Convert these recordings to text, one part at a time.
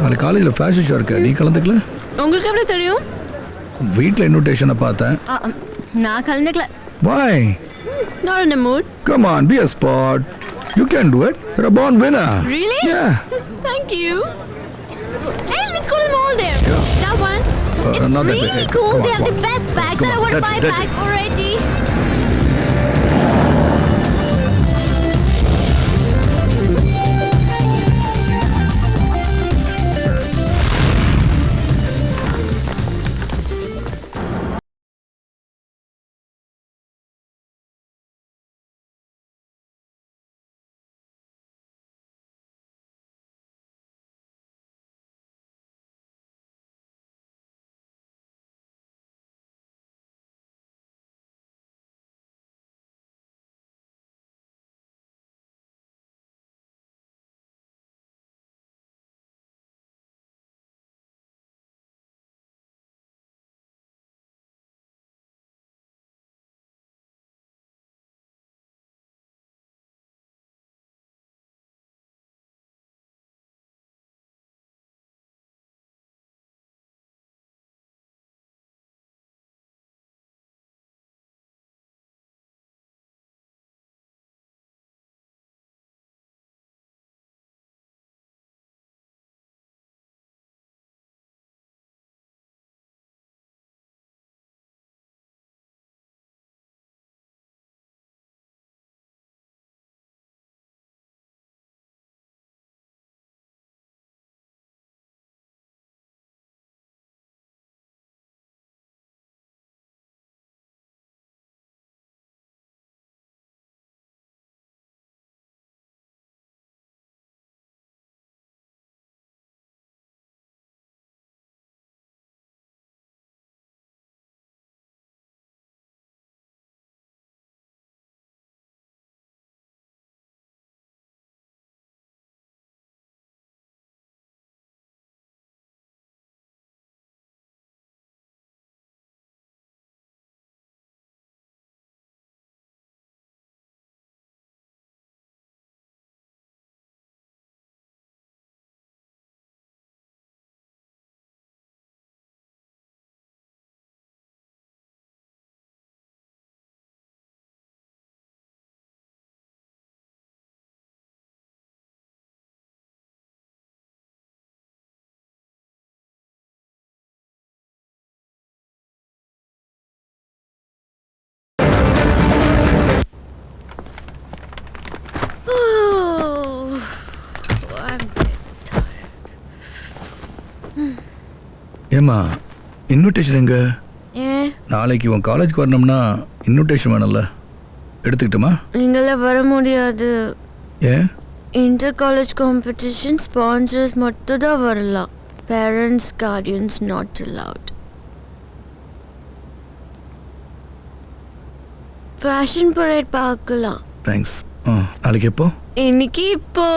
நாளைக்கு காலேஜில் fashion show இருக்கு, நீ கலந்துக்கல? உங்களுக்கு எப்படி தெரியும்? வீட்டில் இன்விடேஷனை பார்த்தேன். நான் கலந்துக்கல. Why? Not in the mood. Come on, be a sport. You can do it. You're a born winner. Really? Yeah. Thank you. Hey, let's go to the mall there. Yeah. That one. It's not that really big. cool. Come on, They have come the on. best bags. Come And I on, want to that- buy that- bags already. ஏமா invitation எங்க? ஏன்? நாளைக்கு உன் காலேஜ்க்கு வரணும்னா invitation வேணும்ல, எடுத்துக்கிட்டுமா? இங்கெல்லாம் வர முடியாது. ஏன்? இன்டர் காலேஜ் காம்படிஷன் ஸ்பான்சர்ஸ் மட்டும் தான் வரலாம். Parents guardians not allowed. Fashion parade பார்க்கலாம். தேங்க்ஸ். நாளைக்கு எப்போ? இன்னைக்கு இப்போ.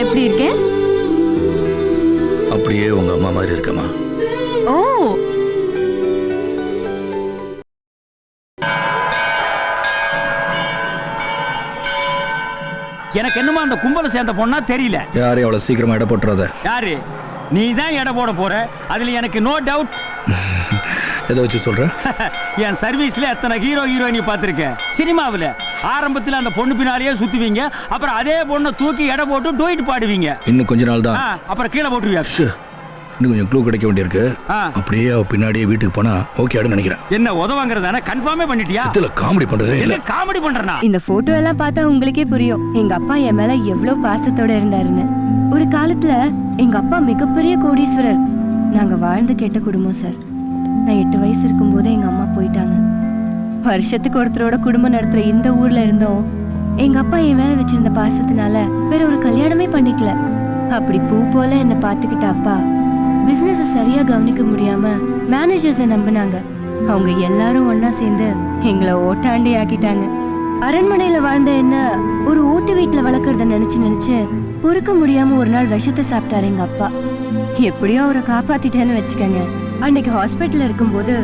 எப்படி இருக்கேன்? அப்படியே உங்க அம்மா மாதிரி இருக்கமா? ஓ, எனக்கு என்னமா அந்த கும்பல சேர்ந்த பொண்ணா தெரியல. யாரையும் அவ்வளவு சீக்கிரமா இட போட்டுறாத. யாரு? நீ தான் எடை போட போற, அதுல எனக்கு நோ டவுட். எதை வச்சு சொல்ற? என் சர்வீஸ்ல எத்தனை ஹீரோ ஹீரோயினி பார்த்திருக்கேன். சினிமாவில் ஆரம்பத்தில் அந்த பொண்ணு பின்னாலேயே சுத்துவீங்க, அப்புறம் அதே பொண்ணை தூக்கி எடை போட்டு டூயிட் பாடுவீங்க. இன்னும் கொஞ்ச நாள் தான், அப்புறம் கீழே போட்டுருவியா? இன்னும் கொஞ்சம் க்ளூ கிடைக்க வேண்டியிருக்கு. ஆ. அப்படியே அவ பின்னாடியே வீட்டுக்கு போனா ஓகே ஆடுன்னு நினைக்கிறேன். என்ன உதவாங்கிறதானே கன்ஃபார்மே பண்ணிட்டியா? இதுல காமெடி பண்றதே இல்ல. என்ன காமெடி பண்றனா? இந்த போட்டோ எல்லாம் பார்த்தா உங்களுக்கே புரியும் எங்க அப்பா என் மேல எவ்வளவு பாசத்தோட இருந்தாருன்னு. ஒரு காலத்துல எங்க அப்பா மிகப்பெரிய கோடீஸ்வரர். நாங்க வாழ்ந்து கெட்ட குடும்பம் சார். நான் 8 வயசு இருக்கும்போது எங்க அம்மா போயிட்டாங்க. வருஷத்துக்கு ஒருத்தரோட குடும்பம் நடத்துற இந்த ஊர்ல இருந்தோம் எங்க அப்பா என் மேல வச்சிருந்த பாசத்தினால வேற ஒரு கல்யாணமே பண்ணிக்கல. அப்படி பூ போல என்ன பாத்துக்கிட்ட அப்பா பிசினஸ சரியா கவனிக்க முடியாம மேனேஜர்ஸை நம்பினாங்க. அவங்க எல்லாரும் ஒன்னா சேர்ந்து எங்களை ஓட்டாண்டி ஆக்கிட்டாங்க. அரண்மனையில வாழ்ந்த என்ன ஒரு ஓட்டு வீட்டுல வளர்க்கறத நினைச்சு பொறுக்க முடியாம ஒரு நாள் விஷத்தை சாப்பிட்டாரு எங்க அப்பா. எப்படியோ அவரை காப்பாத்திட்டேன்னு வச்சுக்கோங்க. அன்னைக்கு ஹாஸ்பிட்டல்ல இருக்கும்போது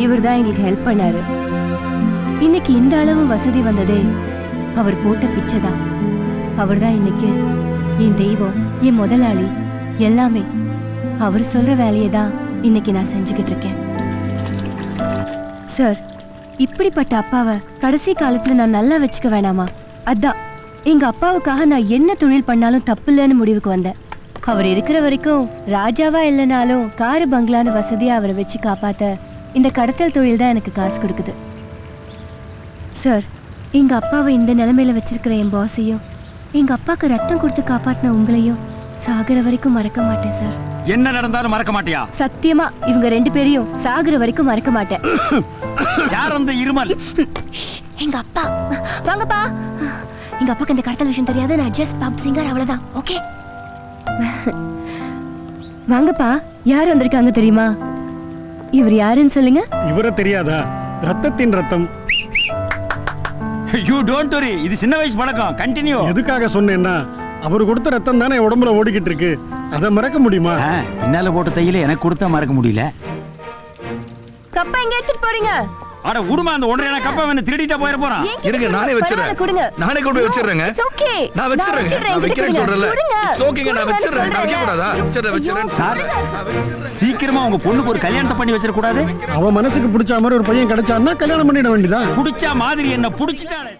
இவர் தான் எங்களுக்கு ஹெல்ப் பண்ணாரு. இன்னைக்கு இந்த அளவு வசதி வந்ததே அவர் போட்ட பிச்சை தான். அவர் தான் இன்னைக்கு என் தெய்வம், என் முதலாளி, எல்லாமே. அவர் சொல்ற வேலையை தான் இன்னைக்கு நான் செஞ்சுக்கிட்டு இருக்கேன். சார், இப்படிப்பட்ட அப்பாவை கடைசி காலத்துல நான் நல்லா வச்சுக்க வேணாமா? அதான் எங்க அப்பாவுக்காக நான் என்ன தொழில் பண்ணாலும் தப்பு இல்லைன்னு முடிவுக்கு வந்தேன். அவர் இருக்கிற வரைக்கும் ராஜாவா இல்லைனாலும் காரு பங்களான்னு வசதியா அவரை வச்சு காப்பாத்த இந்த கடத்தல் தொழில் தான் எனக்கு காசு கொடுக்குது. சார், எங்க அப்பாவை இந்த நிலைமையில வச்சிருக்கிற என் பாஸையும் எங்க அப்பாக்கு ரத்தம் கொடுத்து காப்பாத்தின உங்களையும் சாகுற வரைக்கும் மறக்க மாட்டேன் சார். என்ன நடந்தாலும் மறக்க மாட்டியா? சத்தியமா இவங்க 2 பேரையும் சாகுற வரைக்கும் மறக்க மாட்டேன். யார் அந்த இருமல்? எங்க அப்பா. வாங்கப்பா. எங்க அப்பாக்கு இந்த கடத்தல் விஷயம் தெரியாது. நான் ஜஸ்ட் பப் சிங்கர், அவ்வளவுதான். ஓகே, வாங்கப்பா. யார் வந்திருக்காங்க தெரியுமா? இவர் யாருன்னு சொல்லுங்க. இவரை தெரியாதா? ரத்தத்தின் ரத்தம். யூ டோன்ட் வரி, இது சின்ன வயசு பழக்கம். கண்டினியூ. எதுக்காக சொன்னேன்னா அவர் கொடுத்த ரத்தம் தானே உடம்புல ஓடிக்கிட்டு இருக்கு. அதை மறக்க முடியுமா? பின்னால போட்ட தையில எனக்கு கொடுத்தா மறக்க முடியல. கப்பா எங்க எடுத்துட்டு போறீங்க? அட உடுமா, அந்த ஒன்றரை கப்பை வந்து திருடிட்டா போயிட போறான். இருங்க, நானே வச்சிரறேன். கொடுங்க. நானே கொண்டு போய் வச்சிரறேங்க. It's okay. நான் வச்சிரறேங்க. நான் வைக்கிறேன்னு சொல்றல. It's okay, நான் வச்சிரறேன். நான் வைக்க கூடாதா? வச்சிரறேன். சார், சீக்கிரமா உங்க பொண்ணுக்கு ஒரு கல்யாணத்தை பண்ணி வச்சிர கூடாது? அவன் மனசுக்கு பிடிச்ச மாதிரி ஒரு பையன் கிடைச்சான்னா கல்யாணம் பண்ணிட வேண்டியதான். புடிச்ச மாதிரி என்ன புடிச்சிட்டானே.